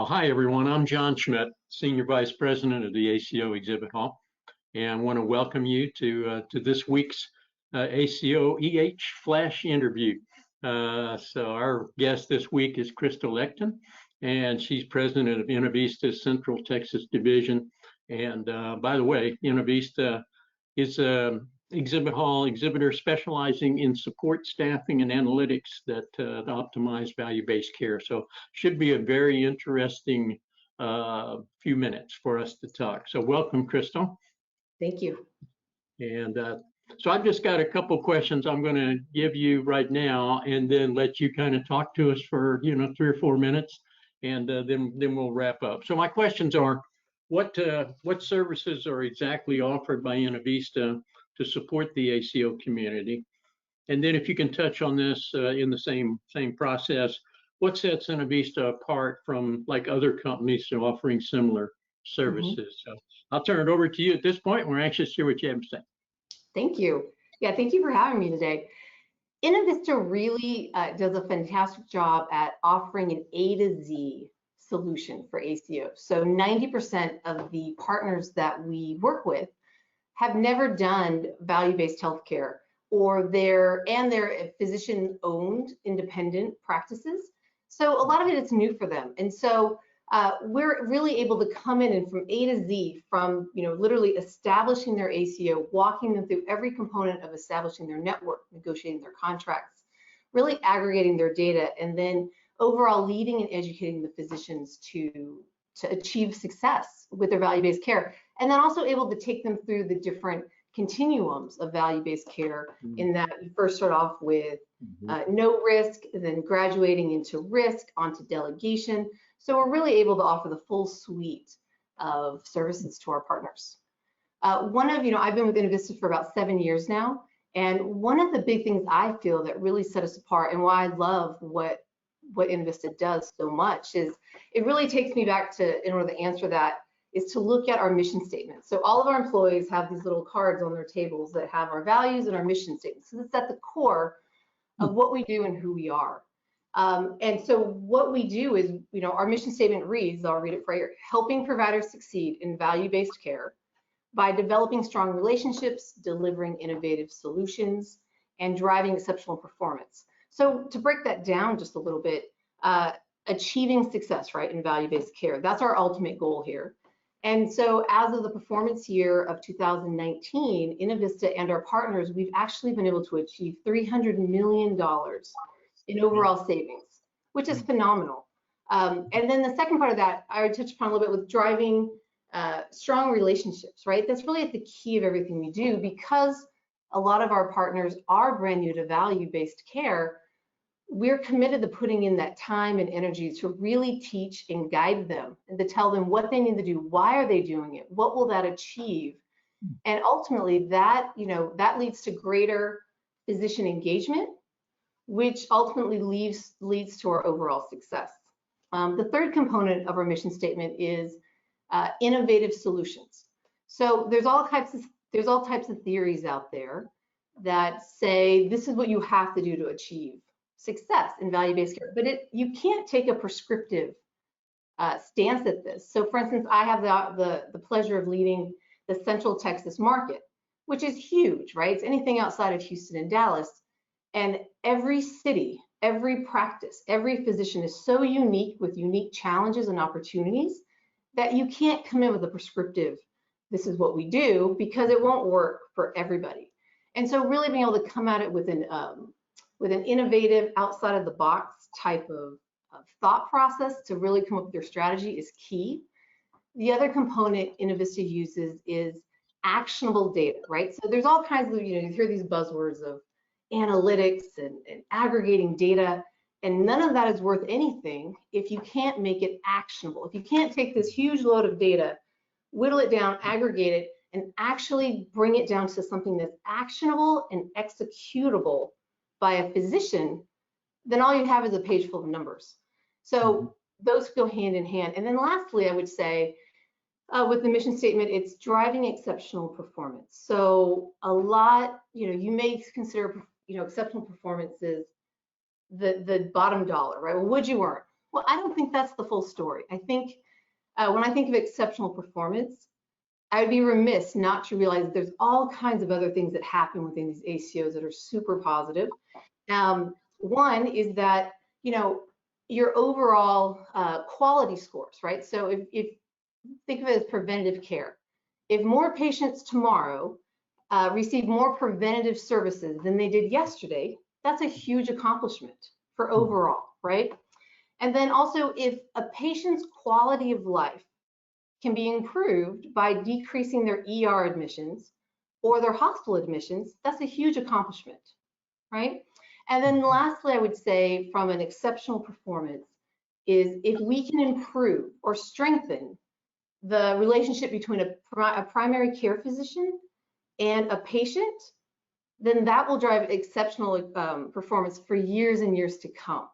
Oh, hi, everyone. I'm John Schmidt, Senior Vice President of the ACO Exhibit Hall, and want to welcome you to this week's ACOEH Flash interview. So our guest this week is Crystal Ecton, and she's President of Innovista's Central Texas Division. And by the way, Innovista is a exhibit hall exhibitor specializing in support staffing and analytics that optimize value-based care. So should be a very interesting few minutes for us to talk. So welcome, Crystal. Thank you. And so I've just got a couple questions I'm going to give you right now, and then let you kind of talk to us for 3 or 4 minutes, and then we'll wrap up. So my questions are, what services are exactly offered by Innovista to support the ACO community? And then if you can touch on this in the same process, what sets Innovista apart from like other companies offering similar services? So I'll turn it over to you at this point. We're anxious to hear what you have to say. Thank you. Yeah, thank you for having me today. Innovista really does a fantastic job at offering an A to Z solution for ACO. So 90% of the partners that we work with have never done value-based healthcare, or they're physician-owned independent practices. So a lot of it is new for them. And so we're really able to come in and from A to Z, from literally establishing their ACO, walking them through every component of establishing their network, negotiating their contracts, really aggregating their data, and then overall leading and educating the physicians to achieve success with their value-based care, and then also able to take them through the different continuums of value-based care, in that you first start off with no risk, and then graduating into risk, onto delegation. So we're really able to offer the full suite of services to our partners. I've been with Innovista for about 7 years now, and one of the big things I feel that really set us apart, and why I love what Innovista does so much, is it really takes me back to, in order to answer that, is to look at our mission statement. So all of our employees have these little cards on their tables that have our values and our mission statements. So it's at the core of what we do and who we are. And so what we do is, our mission statement reads, I'll read it for you, helping providers succeed in value-based care by developing strong relationships, delivering innovative solutions, and driving exceptional performance. So to break that down just a little bit, achieving success, right, in value-based care, that's our ultimate goal here. And so as of the performance year of 2019, Innovista and our partners, we've actually been able to achieve $300 million in overall savings, which is phenomenal. And then the second part of that, I would touch upon a little bit with driving strong relationships, right? That's really at the key of everything we do, because a lot of our partners are brand new to value-based care. We're committed to putting in that time and energy to really teach and guide them, and to tell them what they need to do, why are they doing it, what will that achieve, and ultimately that that leads to greater physician engagement, which ultimately leads to our overall success. The third component of our mission statement is innovative solutions. So there's all types of theories out there that say this is what you have to do to achieve success in value-based care, but you can't take a prescriptive stance at this. So for instance, I have the pleasure of leading the Central Texas market, which is huge, right? It's anything outside of Houston and Dallas. And every city, every practice, every physician is so unique, with unique challenges and opportunities, that you can't come in with a prescriptive, this is what we do, because it won't work for everybody. And so really being able to come at it with an innovative, outside of the box type of thought process to really come up with your strategy is key. The other component Innovista uses is actionable data, right? So there's all kinds of, you hear these buzzwords of analytics and aggregating data, and none of that is worth anything if you can't make it actionable. If you can't take this huge load of data, whittle it down, aggregate it, and actually bring it down to something that's actionable and executable by a physician, then all you have is a page full of numbers. So those go hand in hand. And then lastly, I would say, with the mission statement, it's driving exceptional performance. So a lot, you may consider, exceptional performance is the bottom dollar, right? Well, what'd you earn? Well, I don't think that's the full story. I think when I think of exceptional performance, I would be remiss not to realize that there's all kinds of other things that happen within these ACOs that are super positive. One is that, you know, your overall quality scores, right? So if think of it as preventative care. If more patients tomorrow receive more preventative services than they did yesterday, that's a huge accomplishment for overall, right? And then also, if a patient's quality of life can be improved by decreasing their ER admissions or their hospital admissions, that's a huge accomplishment, right? And then lastly, I would say from an exceptional performance is if we can improve or strengthen the relationship between a primary care physician and a patient, then that will drive exceptional performance for years and years to come.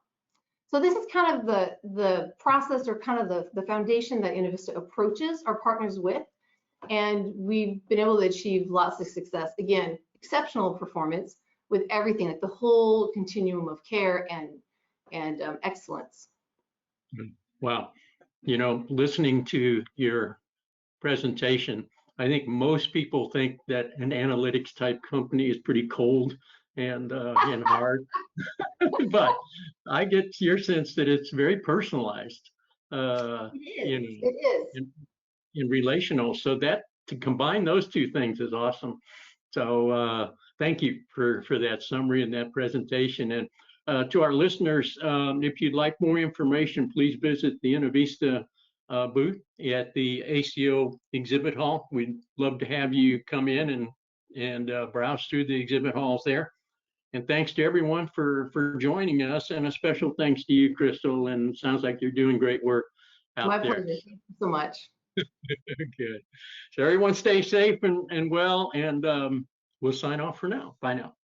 So this is kind of the process, or kind of the foundation that Innovista approaches our partners with, and we've been able to achieve lots of success. Again, exceptional performance with everything, like the whole continuum of care and excellence. Wow. You know, listening to your presentation, I think most people think that an analytics type company is pretty cold and hard, but I get your sense that it's very personalized, It is. In relational. So that to combine those two things is awesome. So thank you for that summary and that presentation. And to our listeners, if you'd like more information, please visit the Innovista booth at the ACO exhibit hall. We'd love to have you come in and browse through the exhibit halls there. And thanks to everyone for joining us, and a special thanks to you, Crystal. And sounds like you're doing great work out there. My pleasure. Thank you so much. Good. So everyone stay safe and well, and we'll sign off for now. Bye now.